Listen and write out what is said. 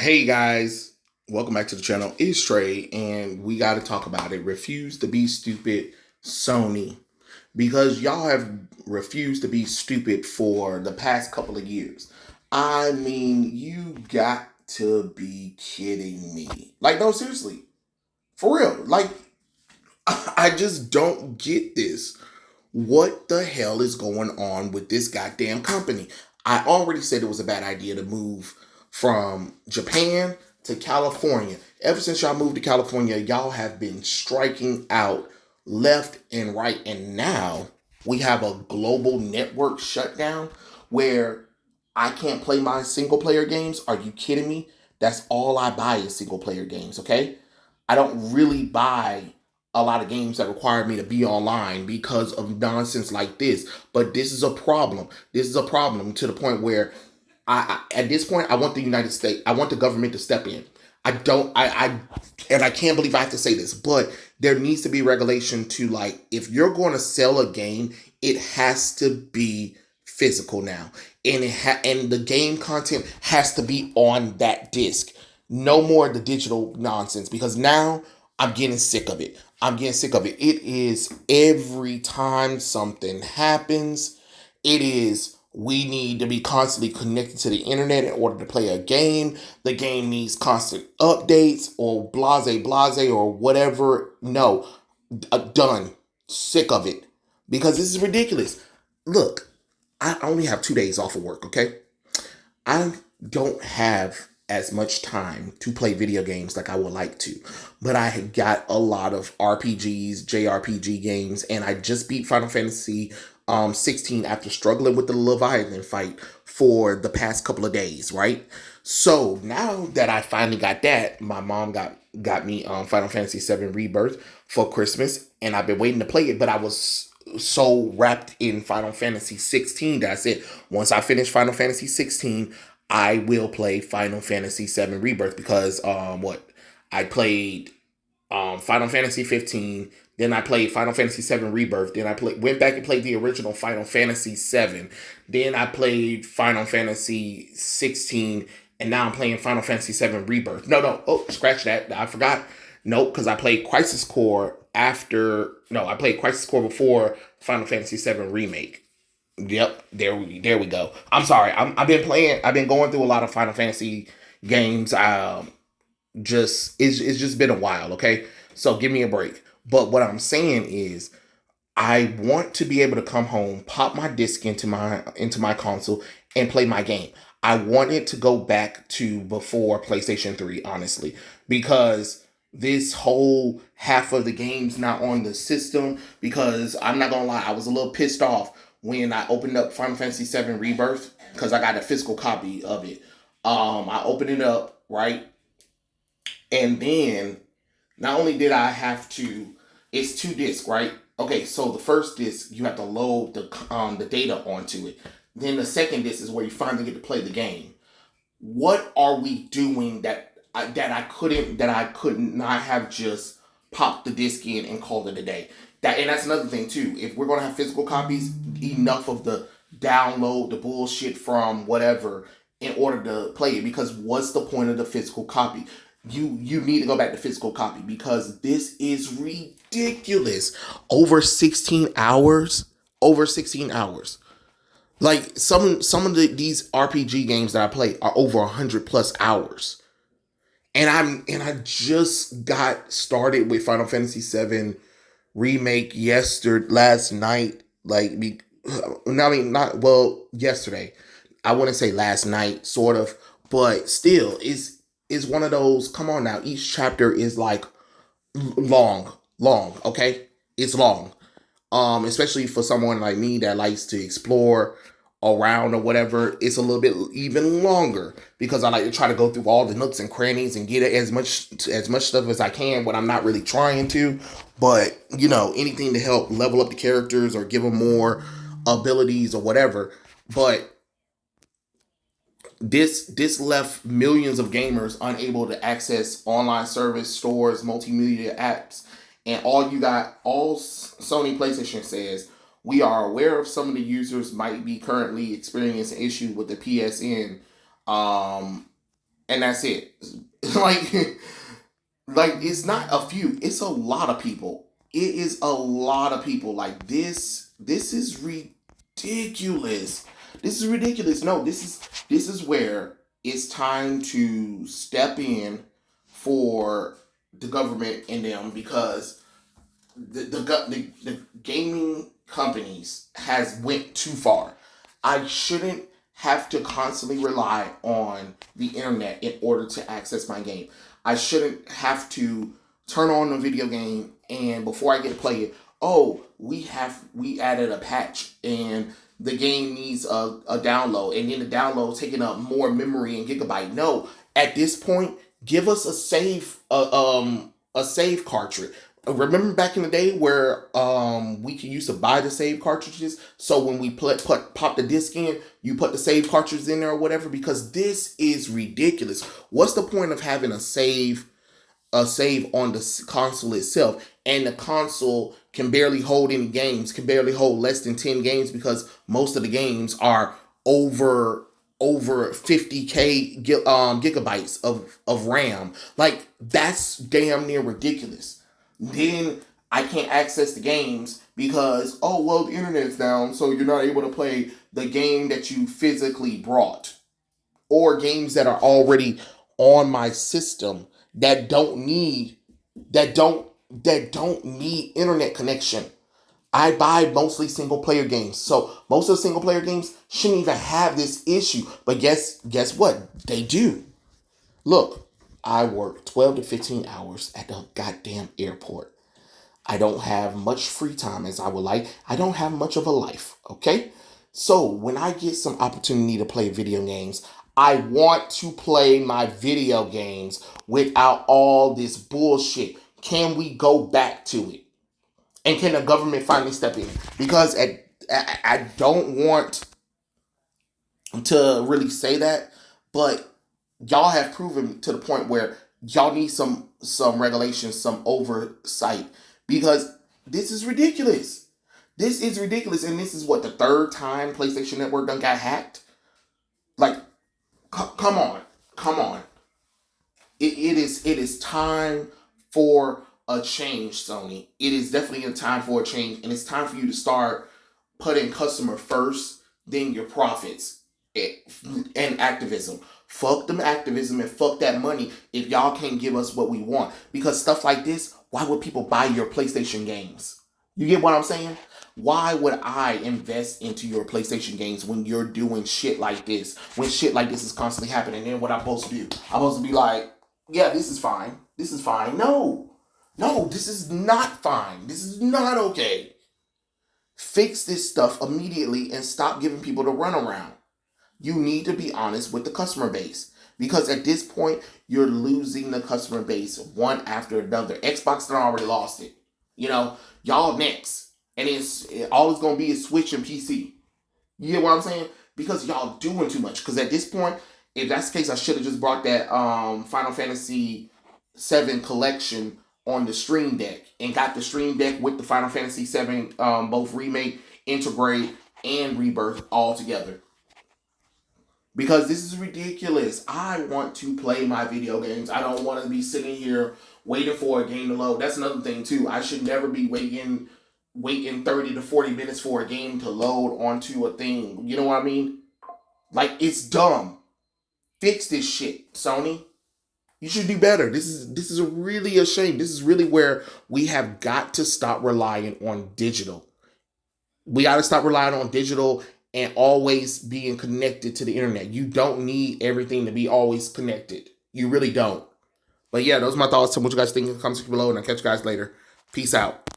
Hey guys, welcome back to the channel. It's Trey, and we got to talk about it. Refuse to be stupid, Sony, because y'all have refused to be stupid for the past couple of years. I mean, you got to be kidding me. Like, no, seriously, for real. Like, I just don't get this. What the hell is going on with this goddamn company? I already said it was a bad idea to move from Japan to California. Ever since y'all moved to California, y'all have been striking out left and right. And now we have a global network shutdown where I can't play my single player games. Are you kidding me? That's all I buy is single player games, okay? I don't really buy a lot of games that require me to be online because of nonsense like this. But this is a problem. This is a problem to the point where at this point I want the United States, I want the government to step in. I don't I and I can't believe I have to say this, but there needs to be regulation to, like, if you're going to sell a game, it has to be physical now. And the game content has to be on that disc. No more of the digital nonsense, because now I'm getting sick of it. I'm getting sick of it. It is every time something happens, it is we need to be constantly connected to the internet in order to play a game. The game needs constant updates or blase or whatever. No, done. Sick of it. Because this is ridiculous. Look, I only have 2 days off of work, okay? I don't have as much time to play video games like I would like to. But I got a lot of RPGs, JRPG games, and I just beat Final Fantasy 16 after struggling with the Leviathan fight for the past couple of days, right? So now that I finally got that, my mom got me Final Fantasy 7 Rebirth for Christmas, and I've been waiting to play it, but I was so wrapped in Final Fantasy 16 that I said, once I finish Final Fantasy 16, I will play Final Fantasy 7 Rebirth, because I played Final Fantasy 15, then I played Final Fantasy 7 Rebirth, then went back and played the original Final Fantasy 7, then I played Final Fantasy 16, and now I'm playing Final Fantasy 7 Rebirth. No, oh, scratch that. I forgot. Nope, because I played Crisis Core I played Crisis Core before Final Fantasy 7 Remake. Yep, there we go. I'm sorry. I've been going through a lot of Final Fantasy games. It's just been a while, okay? So give me a break. But what I'm saying is, I want to be able to come home, pop my disc into my console, and play my game. I want it to go back to before PlayStation 3, honestly, because this whole half of the game's not on the system. Because I'm not gonna lie, I was a little pissed off when I opened up Final Fantasy 7 Rebirth, because I got a physical copy of it. I opened it up, right? And then not only did I have to, it's two discs, right? Okay, so the first disc you have to load the data onto it. Then the second disc is where you finally get to play the game. What are we doing that I could not have just popped the disc in and called it a day? That's another thing too. If we're gonna have physical copies, enough of the download the bullshit from whatever in order to play it. Because what's the point of the physical copy? You need to go back to physical copy, because this is ridiculous. Over 16 hours. Over 16 hours. Like these RPG games that I play are over 100 plus hours. And I just got started with Final Fantasy 7 remake last night. Yesterday. I wouldn't say last night, sort of, but still, is one of those. Come on now, each chapter is like long. Okay, it's long. Especially for someone like me that likes to explore around or whatever, it's a little bit even longer, because I like to try to go through all the nooks and crannies and get as much stuff as I can when I'm not really trying to. But anything to help level up the characters or give them more abilities or whatever. But this left millions of gamers unable to access online service, stores, multimedia apps, and all Sony PlayStation says, we are aware of some of the users might be currently experiencing issues with the PSN and that's it. like, like it's not a few. It's a lot of people. It is a lot of people. Like this. This is ridiculous. This is ridiculous. No, this is where it's time to step in for the government and them, because the gaming companies has went too far. I shouldn't have to constantly rely on the internet in order to access my game. I shouldn't have to turn on the video game and before I get to play it, oh, we added a patch and the game needs a download, and then the download taking up more memory and gigabyte. No, at this point, give us a save cartridge. Remember back in the day where we could used to buy the save cartridges, so when we pop the disc in, you put the save cartridge in there or whatever, because this is ridiculous. What's the point of having a save on the console itself, and the console can barely hold any games, can barely hold less than 10 games, because most of the games are over 50k gigabytes of RAM. Like, that's damn near ridiculous. Then I can't access the games because, oh, well, the internet's down, so you're not able to play the game that you physically brought, or games that are already on my system that don't need internet connection. I buy mostly single player games. So most of the single player games shouldn't even have this issue. But guess what? They do. Look, I work 12 to 15 hours at the goddamn airport. I don't have much free time as I would like. I don't have much of a life, okay? So when I get some opportunity to play video games, I want to play my video games without all this bullshit. Can we go back to it? And can the government finally step in? Because I don't want to really say that, but y'all have proven to the point where y'all need some regulations, some oversight, because this is ridiculous. This is ridiculous, and this is what, the third time PlayStation Network done got hacked. Like, come on, come on. It is time for a change, Sony. It is definitely a time for a change, and it's time for you to start putting customer first, then your profits and activism. Fuck them activism and fuck that money if y'all can't give us what we want. Because stuff like this, why would people buy your PlayStation games? You get what I'm saying? Why would I invest into your PlayStation games when you're doing shit like this? When shit like this is constantly happening, and then what I'm supposed to do? I'm supposed to be like, yeah, this is fine. This is fine. No. No, this is not fine. This is not okay. Fix this stuff immediately and stop giving people the runaround. You need to be honest with the customer base, because at this point, you're losing the customer base one after another. Xbox done already lost it. Y'all next. And all it's going to be is Switch and PC. You get what I'm saying? Because y'all doing too much. Because at this point, if that's the case, I should have just brought that Final Fantasy VII collection on the Stream Deck and got the Stream Deck with the Final Fantasy VII, both remake, integrate, and rebirth all together. Because this is ridiculous. I want to play my video games. I don't want to be sitting here waiting for a game to load. That's another thing too. I should never be waiting 30 to 40 minutes for a game to load onto a thing. You know what I mean? Like, it's dumb. Fix this shit, Sony. You should do better. This is really a shame. This is really where we have got to stop relying on digital. We got to stop relying on digital and always being connected to the internet. You don't need everything to be always connected. You really don't. But yeah, those are my thoughts. Tell me what you guys think in the comments below, and I'll catch you guys later. Peace out.